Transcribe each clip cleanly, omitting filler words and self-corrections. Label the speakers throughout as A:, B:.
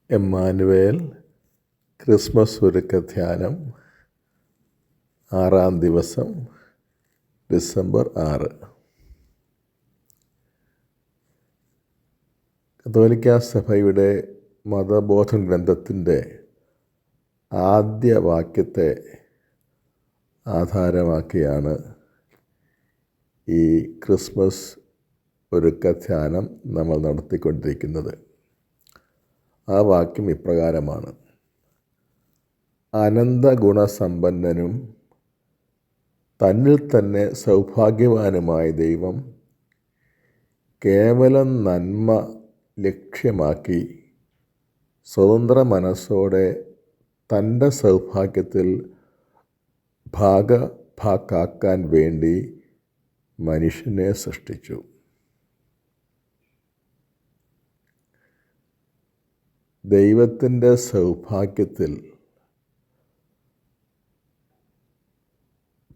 A: Emmanuel Christmas ഒരുക്കധ്യാനം 6-ാം ദിവസം December 6. കത്തോലിക്കാ സഭയുടെ മതബോധന ഗ്രന്ഥത്തിൻ്റെ ആദ്യ വാക്യത്തെ ആധാരമാക്കിയാണ് ഈ ക്രിസ്മസ് ഒരുക്കധ്യാനം നമ്മൾ നടത്തിക്കൊണ്ടിരിക്കുന്നത്. ആ വാക്യം ഇപ്രകാരമാണ്: അനന്തഗുണസമ്പന്നനും തന്നിൽ തന്നെ സൗഭാഗ്യവാനുമായ ദൈവം കേവലം നന്മ ലക്ഷ്യമാക്കി സ്വതന്ത്ര മനസ്സോടെ തൻ്റെ സൗഭാഗ്യത്തിൽ ഭാഗഭാക്കാക്കാൻ വേണ്ടി മനുഷ്യനെ സൃഷ്ടിച്ചു. ദൈവത്തിൻ്റെ സൗഭാഗ്യത്തിൽ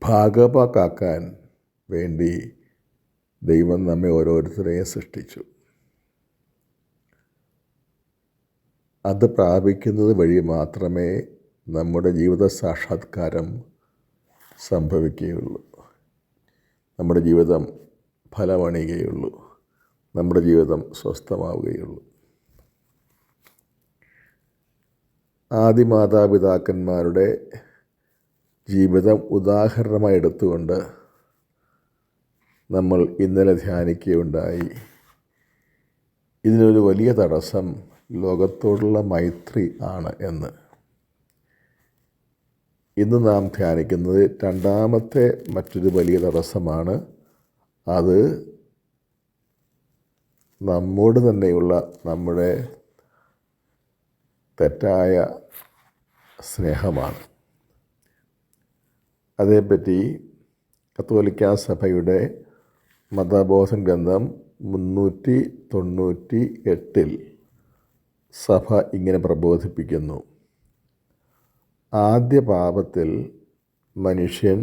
A: ഭാഗഭാക്കാക്കാൻ വേണ്ടി ദൈവം നമ്മെ ഓരോരുത്തരെയും സൃഷ്ടിച്ചു. അത് പ്രാപിക്കുന്നത് വഴി മാത്രമേ നമ്മുടെ ജീവിത സാക്ഷാത്കാരം സംഭവിക്കുകയുള്ളൂ, നമ്മുടെ ജീവിതം ഫലമണിയുകയുള്ളൂ, നമ്മുടെ ജീവിതം സ്വസ്ഥമാവുകയുള്ളൂ. ആദിമാതാപിതാക്കന്മാരുടെ ജീവിതം ഉദാഹരണമായി എടുത്തുകൊണ്ട് നമ്മൾ ഇന്നലെ ധ്യാനിക്കുകയുണ്ടായി. ഇതിനൊരു വലിയ തടസ്സം ലോകത്തോടുള്ള മൈത്രി ആണ് എന്ന്. ഇന്ന് നാം ധ്യാനിക്കുന്നത് രണ്ടാമത്തെ മറ്റൊരു വലിയ തടസ്സമാണ്. അത് നമ്മോട് തന്നെയുള്ള നമ്മുടെ തെറ്റായ സ്നേഹമാണ്. അതേപ്പറ്റി കത്തോലിക്കാ സഭയുടെ മതബോധന ഗ്രന്ഥം 398 സഭ ഇങ്ങനെ പ്രബോധിപ്പിക്കുന്നു: ആദ്യ പാപത്തിൽ മനുഷ്യൻ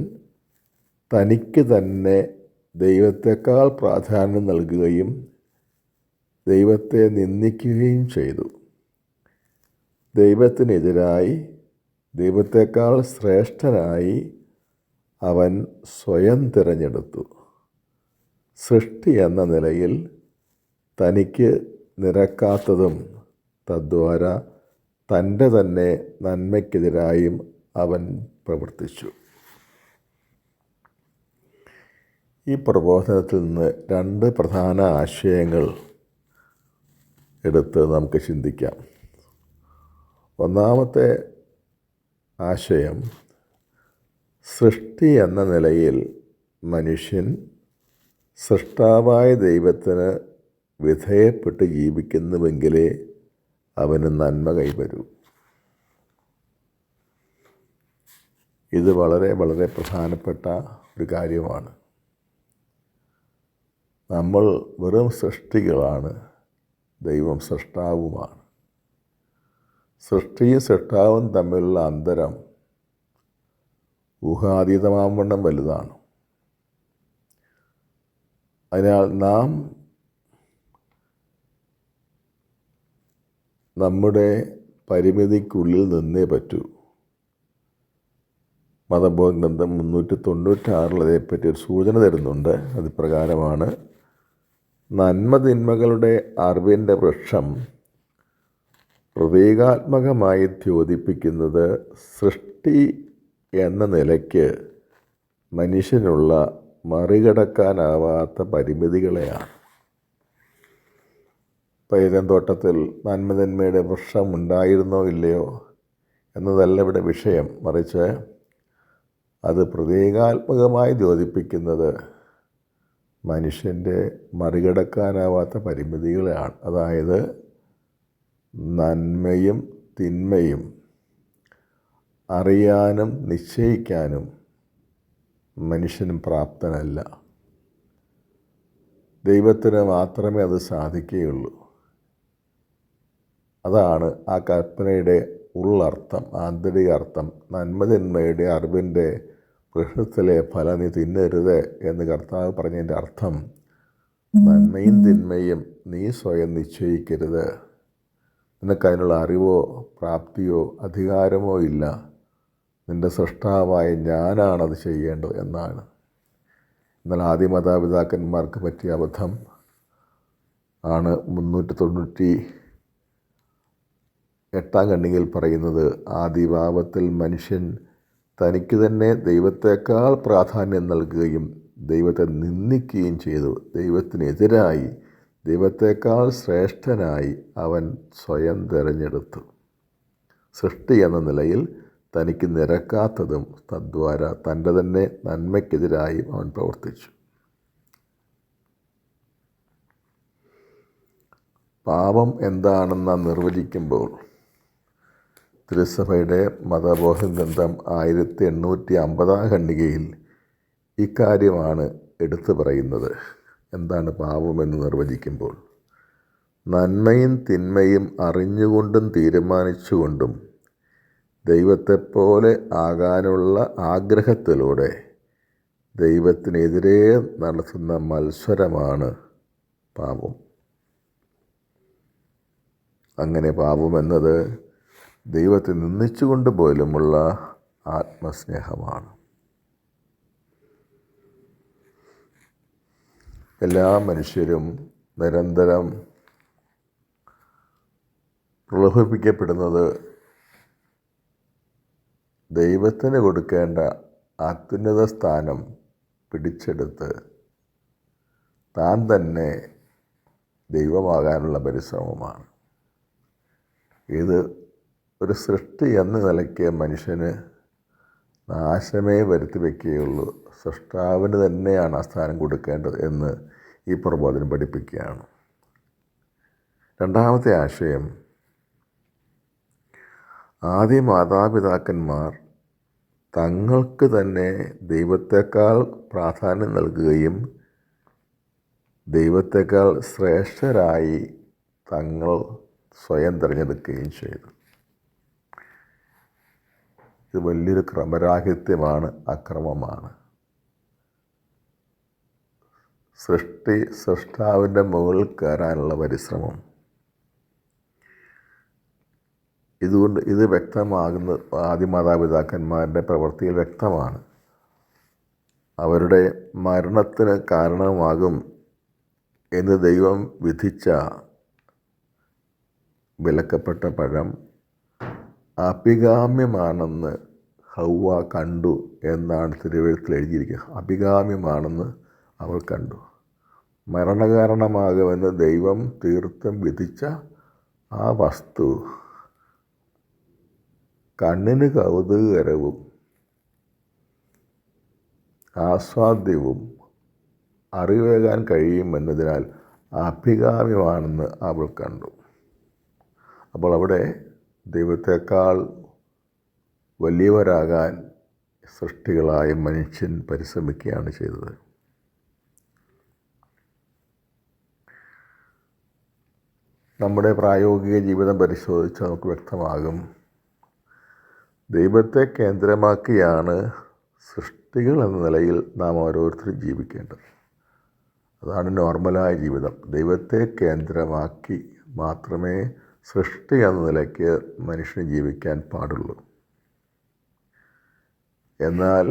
A: തനിക്ക് തന്നെ ദൈവത്തെക്കാൾ പ്രാധാന്യം നൽകുകയും ദൈവത്തെ നിന്ദിക്കുകയും ചെയ്തു. ദൈവത്തിനെതിരായി ദൈവത്തെക്കാൾ ശ്രേഷ്ഠനായി അവൻ സ്വയം തിരഞ്ഞെടുത്തു. സൃഷ്ടി എന്ന നിലയിൽ തനിക്ക് നിരക്കാത്തതും തദ്വാര തൻ്റെ തന്നെ നന്മയ്ക്കെതിരായും അവൻ പ്രവർത്തിച്ചു. ഈ പ്രബോധനത്തിൽ നിന്ന് 2 പ്രധാന ആശയങ്ങൾ എടുത്ത് നമുക്ക് ചിന്തിക്കാം. ഒന്നാമത്തെ ആശയം, സൃഷ്ടി എന്ന നിലയിൽ മനുഷ്യൻ സൃഷ്ടാവായ ദൈവത്തിന് വിധേയപ്പെട്ട് ജീവിക്കുന്നുവെങ്കിലേ അവന് നന്മ കൈവരൂ. ഇത് വളരെ വളരെ പ്രധാനപ്പെട്ട ഒരു കാര്യമാണ്. നമ്മൾ വെറും സൃഷ്ടികളാണ്, ദൈവം സൃഷ്ടാവുമാണ്. സൃഷ്ടിയും സൃഷ്ടാവും തമ്മിലുള്ള അന്തരം ഊഹാതീതമാവണ്ണം വലുതാണ്. അതിനാൽ നാം നമ്മുടെ പരിമിതിക്കുള്ളിൽ നിന്നേ പറ്റൂ. മതബോധന ഗ്രന്ഥം 396 അതേപ്പറ്റി ഒരു സൂചന തരുന്നുണ്ട്. അത് പ്രകാരമാണ്: നന്മതിന്മകളുടെ അറിവിൻ്റെ വൃക്ഷം പ്രതീകാത്മകമായി ദ്യോതിപ്പിക്കുന്നത് സൃഷ്ടി എന്ന നിലയ്ക്ക് മനുഷ്യനുള്ള മറികടക്കാനാവാത്ത പരിമിതികളെയാണ്. ഏദൻ തോട്ടത്തിൽ നന്മതിന്മയുടെ വൃക്ഷം ഉണ്ടായിരുന്നോ ഇല്ലയോ എന്നതല്ല ഇവിടെ വിഷയം, മറിച്ച് അത് പ്രതീകാത്മകമായി ദ്യോതിപ്പിക്കുന്നത് മനുഷ്യൻ്റെ മറികടക്കാനാവാത്ത പരിമിതികളെയാണ്. അതായത് നന്മയും തിന്മയും അറിയാനും നിശ്ചയിക്കാനും മനുഷ്യനും പ്രാപ്തനല്ല. ദൈവത്തിന് മാത്രമേ അത് സാധിക്കുകയുള്ളൂ. അതാണ് ആ കൽപ്പനയുടെ ഉള്ളർത്ഥം, ആന്തരിക അർത്ഥം. നന്മതിന്മയുടെ അറിവിൻ്റെ വൃക്ഷത്തിലെ ഫലം നീ തിന്നരുത് എന്ന് കർത്താവ് പറഞ്ഞതിൻ്റെ അർത്ഥം നന്മയും തിന്മയും നീ സ്വയം നിശ്ചയിക്കരുത്. നിനക്കതിനുള്ള അറിവോ പ്രാപ്തിയോ അധികാരമോ ഇല്ല. നിൻ്റെ സൃഷ്ടാവായ ഞാനാണത് ചെയ്യേണ്ടത് എന്നാണ്. എന്നാൽ ആദ്യ മാതാപിതാക്കന്മാർക്ക് പറ്റിയ അബദ്ധം ആണ് 398 ഖണ്ഡികയിൽ പറയുന്നത്. ആദിഭാവത്തിൽ മനുഷ്യൻ തനിക്ക് തന്നെ ദൈവത്തേക്കാൾ പ്രാധാന്യം നൽകുകയും ദൈവത്തെ നിന്ദിക്കുകയും ചെയ്തു. ദൈവത്തിനെതിരായി ദൈവത്തേക്കാൾ ശ്രേഷ്ഠനായി അവൻ സ്വയം തിരഞ്ഞെടുത്തു. സൃഷ്ടി എന്ന നിലയിൽ തനിക്ക് നിരക്കാത്തതും തദ്വാര തൻ്റെ തന്നെ നന്മയ്ക്കെതിരായും അവൻ പ്രവർത്തിച്ചു. പാപം എന്താണെന്ന് നിർവചിക്കുമ്പോൾ തിരുസഭയുടെ മതബോധ ഗ്രന്ഥം 1850 ഖണ്ഡികയിൽ ഇക്കാര്യമാണ് എടുത്തു പറയുന്നത്. എന്താണ് പാപമെന്ന് നിർവചിക്കുമ്പോൾ? നന്മയും തിന്മയും അറിഞ്ഞുകൊണ്ടും തീരുമാനിച്ചുകൊണ്ടും ദൈവത്തെപ്പോലെ ആകാനുള്ള ആഗ്രഹത്തിലൂടെ ദൈവത്തിനെതിരെ നടത്തുന്ന മത്സരമാണ് പാപം. അങ്ങനെ പാപമെന്നത് ദൈവത്തെ നിന്ദിച്ചുകൊണ്ട് പോലുമുള്ള ആത്മസ്നേഹമാണ്. എല്ലാ മനുഷ്യരും നിരന്തരം പ്രലോഭിപ്പിക്കപ്പെടുന്നത് ദൈവത്തിന് കൊടുക്കേണ്ട അത്യുന്നത സ്ഥാനം പിടിച്ചെടുത്ത് താൻ തന്നെ ദൈവമാകാനുള്ള പരിശ്രമമാണ്. ഇത് ഒരു സൃഷ്ടി എന്ന നിലയ്ക്ക് മനുഷ്യന് നാശമേ വരുത്തി വയ്ക്കുകയുള്ളൂ. സൃഷ്ടാവിന് തന്നെയാണ് ആ സ്ഥാനം കൊടുക്കേണ്ടത് എന്ന് ഈ പ്രബോധനം പഠിപ്പിക്കുകയാണ്. രണ്ടാമത്തെ ആശയം, ആദ്യ മാതാപിതാക്കന്മാർ തങ്ങൾക്ക് തന്നെ ദൈവത്തേക്കാൾ പ്രാധാന്യം നൽകുകയും ദൈവത്തേക്കാൾ ശ്രേഷ്ഠരായി തങ്ങൾ സ്വയം തിരഞ്ഞെടുക്കുകയും ചെയ്തു. ഇത് വലിയൊരു ക്രമരാഹിത്യമാണ്, അക്രമമാണ്. സൃഷ്ടാവിൻ്റെ മുകളിൽ കയറാനുള്ള പരിശ്രമം. ഇത് വ്യക്തമാകുന്ന ആദ്യ മാതാപിതാക്കന്മാരുടെ പ്രവൃത്തിയിൽ വ്യക്തമാണ്. അവരുടെ മരണത്തിന് കാരണമാകും എന്ന് ദൈവം വിധിച്ച വിലക്കപ്പെട്ട പഴം അഭികാമ്യമാണെന്ന് ഹൗവ കണ്ടു എന്നാണ് തിരുവെഴുത്തിൽ എഴുതിയിരിക്കുന്നത്. അഭികാമ്യമാണെന്ന് അവൾ കണ്ടു. മരണകാരണമാകുമെന്ന് ദൈവം തീർത്തും വിധിച്ച ആ വസ്തു കണ്ണിന് കൗതുകകരവും ആസ്വാദ്യവും അറിവേകാൻ കഴിയുമെന്നതിനാൽ അഭികാമ്യമാണെന്ന് അവൾ കണ്ടു. അപ്പോൾ അവിടെ ദൈവത്തേക്കാൾ വലിയവരാകാൻ സൃഷ്ടികളായ മനുഷ്യൻ പരിശ്രമിക്കുകയാണ് ചെയ്തത്. നമ്മുടെ പ്രായോഗിക ജീവിതം പരിശോധിച്ച് നമുക്ക് വ്യക്തമാകും, ദൈവത്തെ കേന്ദ്രമാക്കിയാണ് സൃഷ്ടികൾ എന്ന നിലയിൽ നാം ഓരോരുത്തരും ജീവിക്കേണ്ടത്. അതാണ് നോർമലായ ജീവിതം. ദൈവത്തെ കേന്ദ്രമാക്കി മാത്രമേ സൃഷ്ടി എന്ന നിലയ്ക്ക് മനുഷ്യന് ജീവിക്കാൻ പാടുള്ളൂ. എന്നാൽ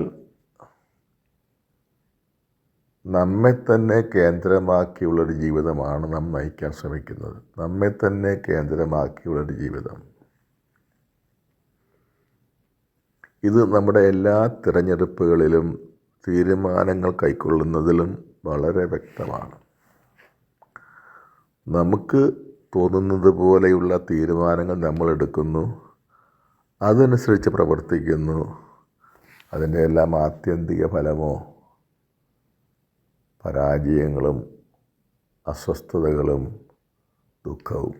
A: നമ്മെ തന്നെ കേന്ദ്രമാക്കിയുള്ളൊരു ജീവിതമാണ് നാം നയിക്കാൻ ശ്രമിക്കുന്നത്. നമ്മെ തന്നെ കേന്ദ്രമാക്കിയുള്ളൊരു ജീവിതം. ഇത് നമ്മുടെ എല്ലാ തിരഞ്ഞെടുപ്പുകളിലും തീരുമാനങ്ങൾ കൈക്കൊള്ളുന്നതിലും വളരെ വ്യക്തമാണ്. നമുക്ക് തോന്നുന്നത് പോലെയുള്ള തീരുമാനങ്ങൾ നമ്മൾ എടുക്കുന്നു, അതനുസരിച്ച് പ്രവർത്തിക്കുന്നു. അതിൻ്റെ എല്ലാം ആത്യന്തിക ഫലമോ പരാജയങ്ങളും അസ്വസ്ഥതകളും ദുഃഖവും.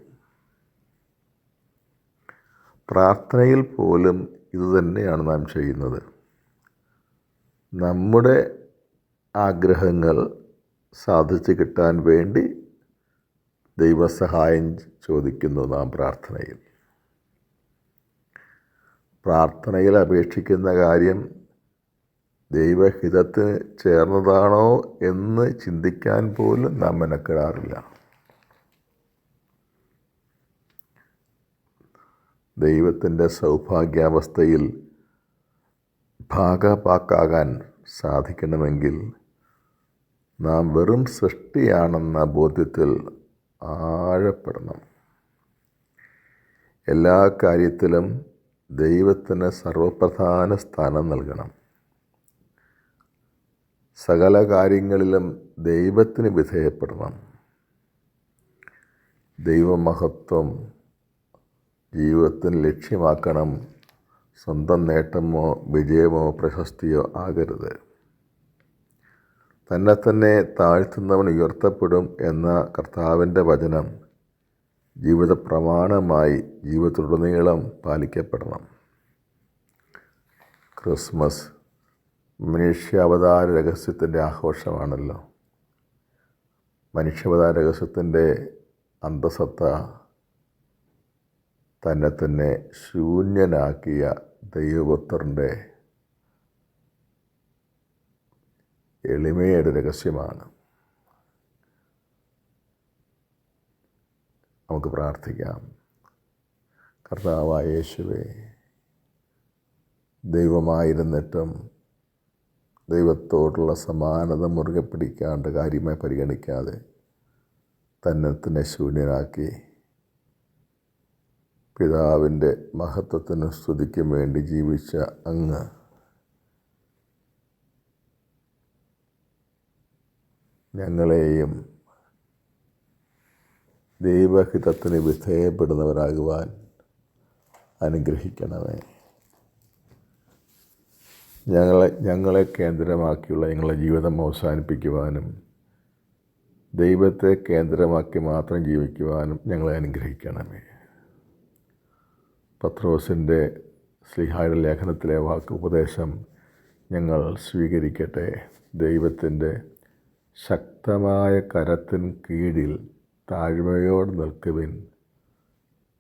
A: പ്രാർത്ഥനയിൽ പോലും ഇതുതന്നെയാണ് നാം ചെയ്യുന്നത്. നമ്മുടെ ആഗ്രഹങ്ങൾ സാധിച്ചു കിട്ടാൻ വേണ്ടി ദൈവസഹായം ചോദിക്കുന്നു നാം പ്രാർത്ഥനയിൽ അപേക്ഷിക്കുന്ന കാര്യം ദൈവഹിതത്തിന് ചേർന്നതാണോ എന്ന് ചിന്തിക്കാൻ പോലും നാം മെനക്കെടാറില്ല. ദൈവത്തിൻ്റെ സൗഭാഗ്യാവസ്ഥയിൽ ഭാഗഭാക്കാകാൻ സാധിക്കണമെങ്കിൽ നാം വെറും സൃഷ്ടിയാണെന്ന ബോധ്യത്തിൽ ആഴപ്പെടണം. എല്ലാ കാര്യത്തിലും ദൈവത്തിന് സർവപ്രധാന സ്ഥാനം നൽകണം. സകല കാര്യങ്ങളിലും ദൈവത്തിന് വിധേയപ്പെടണം. ദൈവമഹത്വം ജീവിതത്തിന് ലക്ഷ്യമാക്കണം. സ്വന്തം നേട്ടമോ വിജയമോ പ്രശസ്തിയോ ആകരുത്. തന്നെ താഴ്ത്തുന്നവൻ ഉയർത്തപ്പെടും എന്ന കർത്താവിൻ്റെ വചനം ജീവിത പ്രമാണമായി ജീവിതത്തിലുടനീളം പാലിക്കപ്പെടണം. ക്രിസ്മസ് മനുഷ്യാവതാര രഹസ്യത്തിൻ്റെ ആഘോഷമാണല്ലോ. മനുഷ്യാവതാര രഹസ്യത്തിൻ്റെ അന്തസത്ത തന്നെ ശൂന്യനാക്കിയ ദൈവപുത്രൻ്റെ എളിമയുടെ രഹസ്യമാണ്. നമുക്ക് പ്രാർത്ഥിക്കാം. കർത്താവായ യേശുവേ, ദൈവമായിരുന്നിട്ടും ദൈവത്തോടുള്ള സമാനത മുറുകെ പിടിക്കാണ്ട് കാര്യമായി പരിഗണിക്കാതെ തന്നെ ശൂന്യനാക്കി പിതാവിൻ്റെ മഹത്വത്തിനും സ്തുതിക്കും വേണ്ടി ജീവിച്ച അങ്ങ് ഞങ്ങളെയും ദൈവഹിതത്തിന് വിധേയപ്പെടുന്നവരാകുവാൻ അനുഗ്രഹിക്കണമേ. ഞങ്ങളെ കേന്ദ്രമാക്കിയുള്ള ഞങ്ങളുടെ ജീവിതം അവസാനിപ്പിക്കുവാനും ദൈവത്തെ കേന്ദ്രമാക്കി മാത്രം ജീവിക്കുവാനും ഞങ്ങളെ അനുഗ്രഹിക്കണമേ. പത്രോസിൻ്റെ ശ്ലീഹായുടെ ലേഖനത്തിലെ ഉപദേശം ഞങ്ങൾ സ്വീകരിക്കട്ടെ. ദൈവത്തിൻ്റെ ശക്തമായ കരത്തിന് കീഴിൽ താഴ്മയോട് നിൽക്കുവിൻ,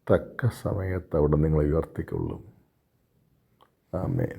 A: തക്ക സമയത്ത് അവിടെ നിങ്ങളെ ഉയർത്തിക്കൊള്ളും. ആമേൻ.